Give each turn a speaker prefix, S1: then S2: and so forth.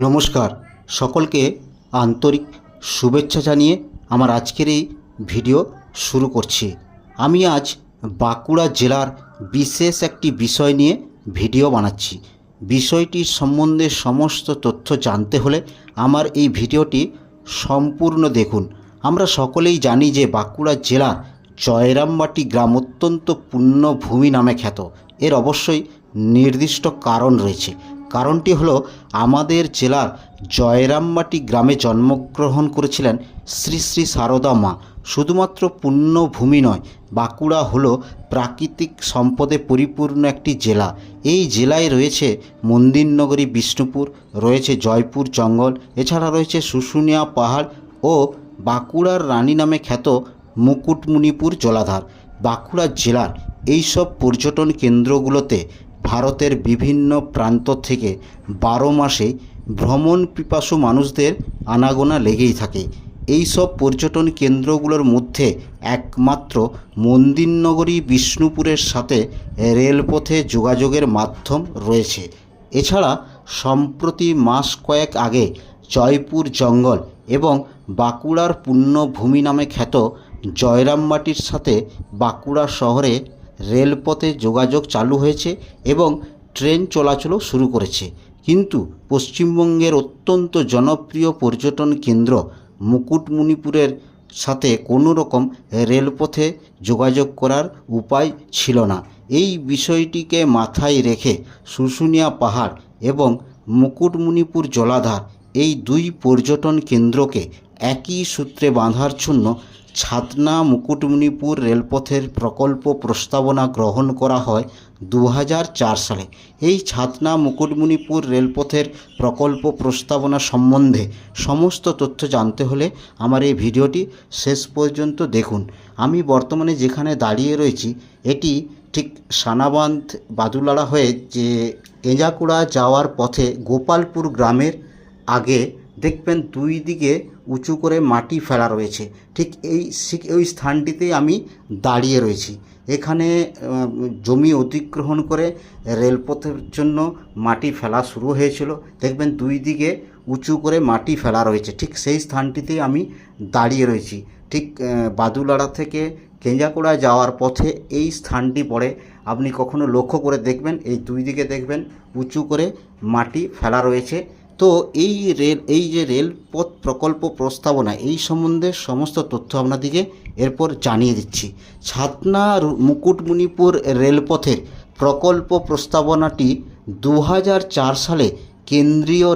S1: নমস্কার, সকলকে আন্তরিক শুভেচ্ছা জানিয়ে আমার আজকের এই ভিডিও শুরু করছি। আমি আজ বাঁকুড়া জেলার বিশেষ একটি বিষয় নিয়ে ভিডিও বানাচ্ছি। বিষয়টির সম্বন্ধে সমস্ত তথ্য জানতে হলে আমার এই ভিডিওটি সম্পূর্ণ দেখুন। আমরা সকলেই জানি যে বাঁকুড়া জেলার জয়রামবাটি গ্রাম অত্যন্ত পুণ্যভূমি নামে খ্যাত। এর অবশ্যই নির্দিষ্ট কারণ রয়েছে। কারণটি হলো, আমাদের জেলার জয়রামবাটি গ্রামে জন্মগ্রহণ করেছিলেন শ্রী শ্রী সারদা মা। শুধুমাত্র পুণ্যভূমি নয়, বাঁকুড়া হলো প্রাকৃতিক সম্পদে পরিপূর্ণ একটি জেলা। এই জেলায় রয়েছে মন্দিরনগরী বিষ্ণুপুর, রয়েছে জয়পুর জঙ্গল, এছাড়া রয়েছে শুশুনিয়া পাহাড় ও বাঁকুড়ার রানী নামে খ্যাত মুকুটমণিপুর জলাধার। বাঁকুড়া জেলার এইসব পর্যটন কেন্দ্রগুলোতে ভারতের বিভিন্ন প্রান্ত থেকে 12 মাসে ভ্রমণ পিপাসু মানুষদের আনাগোনা লেগেই থাকে। এই সব পর্যটন কেন্দ্রগুলোর মধ্যে একমাত্র মন্দিরনগরী বিষ্ণুপুরের সাথে রেলপথে যোগাযোগের মাধ্যম রয়েছে। এছাড়া সম্প্রতি মাস কয়েক আগে জয়পুর জঙ্গল এবং বাঁকুড়ার পুণ্যভূমি নামে খ্যাত জয়রামবাটির সাথে বাঁকুড়া শহরে রেলপথে যোগাযোগ চালু হয়েছে এবং ট্রেন চলাচলও শুরু করেছে। কিন্তু পশ্চিমবঙ্গের অত্যন্ত জনপ্রিয় পর্যটন কেন্দ্র মুকুটমণিপুরের সাথে কোনো রকম রেলপথে যোগাযোগ করার উপায় ছিল না। এই বিষয়টিকে মাথায় রেখে শুশুনিয়া পাহাড় এবং মুকুটমণিপুর জলাধার, এই দুই পর্যটন কেন্দ্রকে একই সূত্রে বাঁধার জন্য ছাতনা মুকুটমণিপুর রেলপথের প্রকল্প প্রস্তাবনা গ্রহণ করা হয় 2004 সালে। এই ছাতনা মুকুটমণিপুর রেলপথের প্রকল্প প্রস্তাবনা সম্বন্ধে সমস্ত তথ্য জানতে হলে আমার এই ভিডিওটি শেষ পর্যন্ত দেখুন। আমি বর্তমানে যেখানে দাঁড়িয়ে রয়েছি, এটি ঠিক সানাবাঁধ বাদুলাড়া হয়ে যে এঁজাকুড়া যাওয়ার পথে গোপালপুর গ্রামের আগে দেখবেন দুই দিকে উঁচু করে মাটি ফেলা রয়েছে। ঠিক এই স্থানটিতেই আমি দাঁড়িয়ে রয়েছি। এখানে জমি অধিগ্রহণ করে রেলপথের জন্য মাটি ফেলা শুরু হয়েছিল। দেখবেন দুই দিকে উঁচু করে মাটি ফেলা রয়েছে, ঠিক সেই স্থানটিতেই আমি দাঁড়িয়ে রয়েছি। ঠিক বাদুলাড়া থেকে কেঞ্জাকুড়া যাওয়ার পথে এই স্থানটি পড়ে। আপনি কখনো লক্ষ্য করে দেখবেন, এই দুই দিকে দেখবেন উঁচু করে মাটি ফেলা রয়েছে। তো এই যে রেলপথ প্রকল্প প্রস্তাবনা, এই সম্বন্ধে সমস্ত তথ্য আপনাদেরকে এরপর জানিয়ে দিচ্ছি। ছাতনা মুকুটমণিপুর রেলপথের প্রকল্প প্রস্তাবনাটি 2004 সালে কেন্দ্রীয়